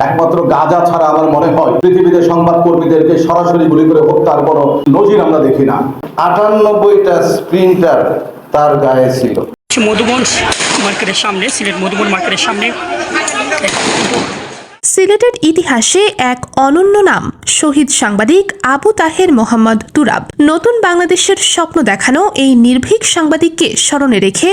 একমাত্র গাজা ছাড়া আমার মনে হয় পৃথিবীতে সংবাদ কর্মীদেরকে সরাসরি গুলি করে হত্যার কোনো নজির আমরা দেখি না। 98টা স্প্রিন্টার তার গায়ে ছিল। মধুবন মার্কেটের সামনে, সিলেট মধুবন মার্কেটের সামনে সিলেটের ইতিহাসে এক অনন্য নাম শহীদ সাংবাদিক আবু তাহের মোহাম্মদ তুরাব। নতুন বাংলাদেশের স্বপ্ন দেখানো এই নির্ভীক সাংবাদিককে স্মরণে রেখে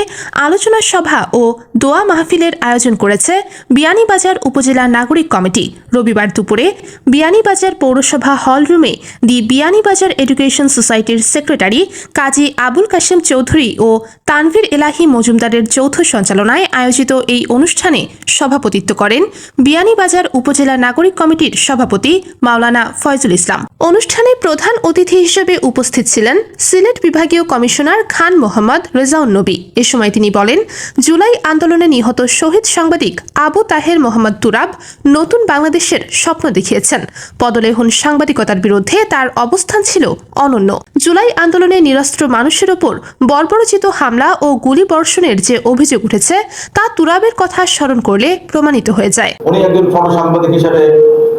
আলোচনা সভা ও দোয়া মাহফিলের আয়োজন করেছে বিয়ানীবাজার উপজেলা নাগরিক কমিটি। রবিবার দুপুরে বিয়ানীবাজার পৌরসভা হল রুমে দি বিয়ানীবাজার এডুকেশন সোসাইটির সেক্রেটারি কাজী আবুল কাশেম চৌধুরী ও তানভীর এলাহি মজুমদারের যৌথ সঞ্চালনায় আয়োজিত এই অনুষ্ঠানে সভাপতিত্ব করেন বিয়ানীবাজার উপজেলা নাগরিক কমিটির সভাপতি মাওলানা ফয়জুল ইসলাম। অনুষ্ঠানে প্রধান অতিথি হিসেবে উপস্থিত ছিলেন সিলেট বিভাগীয় কমিশনার খান মোহাম্মদ রেজাউন নবী। এ সময় তিনি বলেন, জুলাই আন্দোলনে নিহত শহীদ সাংবাদিক আবু তাহের মোহাম্মদ তুরাব নতুন বাংলাদেশের স্বপ্ন দেখিয়েছেন। পদলেহন সাংবাদিকতার বিরুদ্ধে তার অবস্থান ছিল অনন্য। জুলাই আন্দোলনে নিরস্ত্র মানুষের ওপর বর্বরোচিত হামলা ও গুলি বর্ষণের যে অভিযোগ উঠেছে তা তুরাবের কথা স্মরণ করলে প্রমাণিত হয়ে যায়। উনি একজন ফটো সাংবাদিক হিসেবে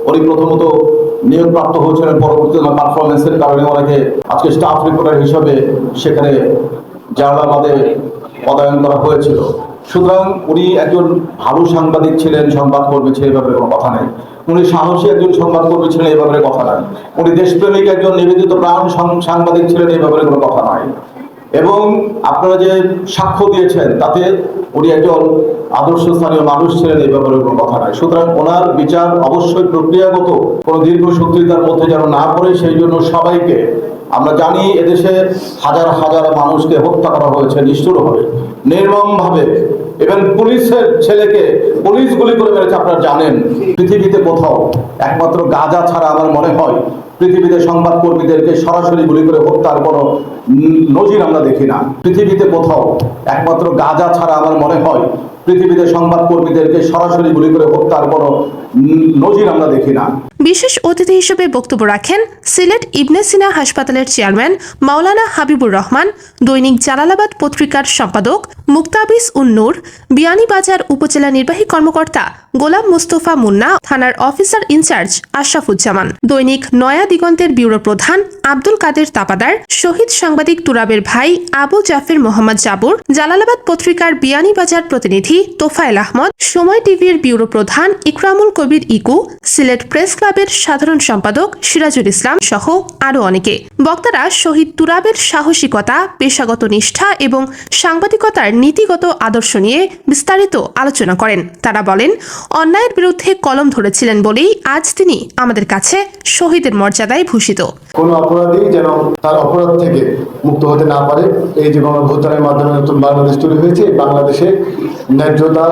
উনি প্রথমত নিয়োগপ্রাপ্ত হয়েছিলেন, পরবর্তীতে পারফরমেন্সের কারণে ওনাকে আজকে স্টাফ রিপোর্টার হিসেবে সেখানে জালালাবাদে পদায়ন করা হয়েছিল। সুতরাং উনি একজন ভালো সাংবাদিক ছিলেন, সংবাদকর্মী ছিলেন, এই ব্যাপারে কোনো কথা নেই। উনি সাহসী একজন সংবাদকর্মী ছিলেন, এই ব্যাপারে কথা নাই। উনি দেশপ্রেমিক একজন নিবেদিত প্রাণ সাংবাদিক ছিলেন, এই ব্যাপারে কোনো কথা নাই। এবং আপনারা যে সাক্ষ্য দিয়েছেন তাতে উনি একজন আদর্শ স্থানীয় মানুষ ছিলেন, এই ব্যাপারে কোনো কথা নাই। সুতরাং ওনার বিচার অবশ্যই প্রক্রিয়াগত কোনো দীর্ঘ শত্রুতার মধ্যে যেন না পড়ে, সেই জন্য সবাইকে আমরা জানি এদেশে হাজার হাজার মানুষকে হত্যা করা হয়েছে নিষ্ঠুরভাবে, নির্মমভাবে। এবং পুলিশের ছেলেকে পুলিশ গুলি করে মেরেছে, আপনারা জানেন। পৃথিবীতে কোথাও একমাত্র গাজা ছাড়া আমার মনে হয় পৃথিবীতে সংবাদ কর্মীদেরকে সরাসরি গুলি করে হত্যার কোনো নজির আমরা দেখি না। পৃথিবীতে কোথাও একমাত্র গাজা ছাড়া আমার মনে হয় পৃথিবীতে সংবাদ কর্মীদেরকে সরাসরি গুলি করে হত্যার কোনো নজির আমরা দেখি না। বিশেষ অতিথি হিসেবে বক্তব্য রাখেন সিলেট ইবনে সিনা হাসপাতালের চেয়ারম্যান মাওলানা হাবিবুর রহমান, দৈনিক জালালাবাদ পত্রিকার সম্পাদক মুক্তাবিস উন-নূর, বিয়ানীবাজার উপজেলা নির্বাহী কর্মকর্তা গোলাম মুস্তফা মুন্না, থানার অফিসার ইনচার্জ আশরাফুজ্জামান, দৈনিক নয়া দিগন্তের ব্যুরো প্রধান আব্দুল কাদের তাপাদার, শহীদ সাংবাদিক তুরাবের ভাই আবু জাফর মোহাম্মদ জাবুর, জালালাবাদ পত্রিকার বিয়ানীবাজার প্রতিনিধি তোফায়েল আহমদ, সময় টিভির ব্যুরো প্রধান ইকরামুল কবির ইকু, সিলেট প্রেস ক্লাবের সাধারণ সম্পাদক সিরাজুল ইসলাম সহ আরও অনেকে। বক্তারা শহীদ তুরাবের সাহসিকতা, পেশাগত নিষ্ঠা এবং সাংবাদিকতার নীতিগত আদর্শ নিয়ে বিস্তারিত আলোচনা করেন। তারা বলেন, অন্যায়ের বিরুদ্ধে কলম ধরেছিলেন বলেই আজ তিনি আমাদের কাছে শহীদের মর্যাদায় ভূষিত। কোন অপরাধী যেন তার অপরাধ থেকে মুক্ত হতে না পারে, এই যে গণঅভ্যুত্থানের মাধ্যমে নতুন বাংলাদেশ তৈরি হয়েছে, বাংলাদেশে ন্যায্যতা,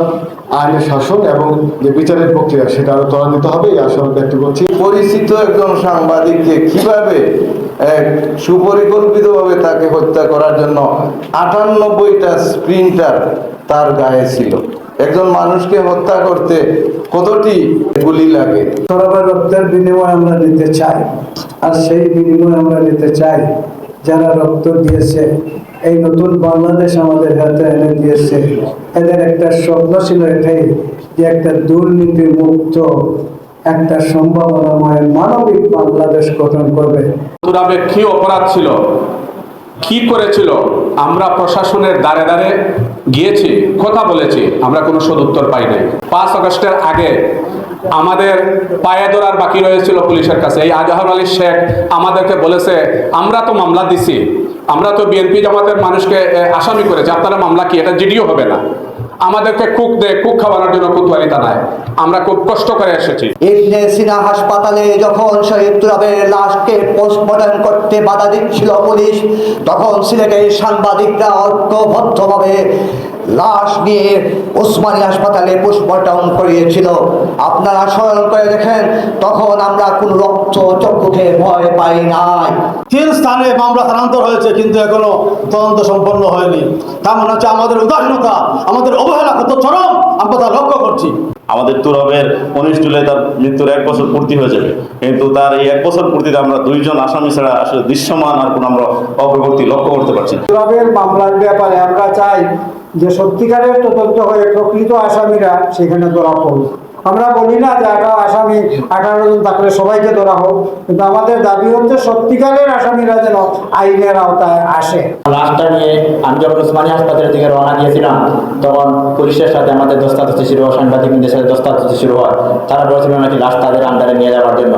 আইনের শাসন এবং যে বিচারের প্রক্রিয়া সেটা আরো ত্বরান্বিত হবে, এই আশা ব্যক্ত করছি। পরিচিত একজন সাংবাদিককে কিভাবে সুপরিকল্পিতভাবে তাকে হত্যা করার জন্য 98টা স্প্রিন্টার তার গায়ে ছিল। একজন মানুষকে হত্যা করতে কতটি গুলি লাগে? সবার রক্তের বিনিময় আমরা নিতে চাই, আর সেই বিনিময় আমরা নিতে চাই যারা রক্ত দিয়েছে, এই নতুন বাংলাদেশ আমাদের হাতে এনে দিয়েছে। এদের একটা স্বপ্ন ছিল এটাই যে একটা দুর্নীতি মুক্ত, একটা সম্ভাবনাময় মানবিক বাংলাদেশ গঠন করবে। তুরাবের কি অপরাধ ছিল, কি করেছিল, আমরা প্রশাসনের দ্বারে দ্বারে গিয়েছি, কথা বলেছি, আমরা কোনো সদুত্তর পাই নাই। 5 আগস্টের আগে আমাদের পায়ে ধরার বাকি রয়েছিল পুলিশের কাছে। এই আজহার আলী শেখ আমাদেরকে বলেছে, আমরা তো মামলা দিছি, আমরা তো বিএনপি জামাতের মানুষকে আসামি করেছি, আপনারা মামলা কি, এটা জিডিও হবে না। আমাদেরকে কুক খাওয়ানোর জন্য কুতওয়ালিতা নাই, আমরা খুব কষ্ট করে এসেছি। ইবনে সিনা হাসপাতালে যখন শহীদ তুরাবের লাশকে পোস্টমর্টম করতে বাধা দিচ্ছিল পুলিশ, তখন সিলেটের সাংবাদিকরা ঐক্যবদ্ধভাবে লাশ নিয়ে ওসমানী হাসপাতালে পোস্টমর্টম করিয়েছিল। আপনারা স্মরণ করে দেখেন, তখন আমরা কোনো রক্ত চক্ষুকে ভয় পাই নাই। 3 স্থানে মামলা স্থানান্তর হয়েছে, কিন্তু এখনো তদন্ত সম্পন্ন হয়নি। তার মানে হচ্ছে আমাদের উদাসীনতা, আমাদের অবহেলা কত চরম আমরা তা লক্ষ্য করছি। আমাদের তুরাবের 19 জুলাই তার মৃত্যুর 1 বছর পূর্তি হয়ে যাবে, কিন্তু তার এই 1 বছর পূর্তিতে আমরা 2 জন আসামি ছাড়া আসলে দৃশ্যমান আর কোনো আমরা অগ্রগতি লক্ষ্য করতে পারছি। তুরাবের মামলার ব্যাপারে আমরা চাই যে সত্যিকারের তদন্ত হয়ে প্রকৃত আসামিরা সেখানে ধরা পড়ুক। আমরা বলি না যে 18 জন থাকলে সবাইকে ধরা হোক, কিন্তু আমাদের দাবি হচ্ছে সত্যিকারের আসামিরা যেন আইনের আওতায় আসে। লাশটা নিয়ে আমি যখন উসমানী হাসপাতালের দিকে রওনা দিয়েছিলাম তখন পুলিশের সাথে আমাদের দস্তাদস্তি শুরু হয়, সাংবাদিকদের সাথে দস্তাদস্তি শুরু হয়। তারা বলেছিল নাকি লাশ তাদের আন্ডারে নিয়ে যাওয়ার জন্য।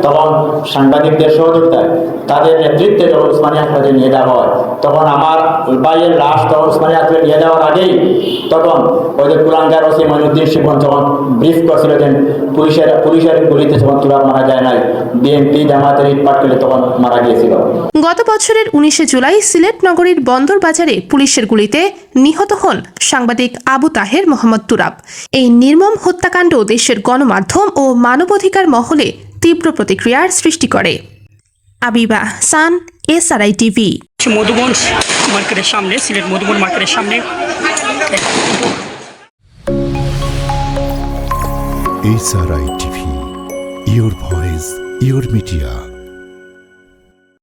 তখন সাংবাদিকদের সহযোগিতায় তাদের নেতৃত্বে যখন উসমানী হাসপাতালে নিয়ে যাওয়া হয় তখন আমার ভাইয়ের লাশ তখন উসমানী হাসপাতালে নিয়ে যাওয়ার আগেই তখন ওই যে কুলাঙ্গার ওসি মঈনুদ্দিন শিবন যখন ব্রিফ করছিল যে পুলিশের গুলিতে যখন তুরাব মারা যায় নাই, বিএনপি জামাতের ইট পাট করলে তখন মারা গিয়েছিল। গত বছরের 19 জুলাই সিলেট নগরীর বন্দর বাজারে পুলিশের গুলিতে নিহত হন সাংবাদিক আবু তাহের মোহাম্মদ তুরাব। এই নির্মম হত্যাকাণ্ড দেশের গণমাধ্যম ও মানবাধিকার মহলে তীব্র প্রতিক্রিয়ার সৃষ্টি করে। আবিবা হাসান, SRI টিভি। মধুবন মার্কেটের সামনে, সিলেট মধুবন মার্কেটের সামনে SRI TV, your voice, your media.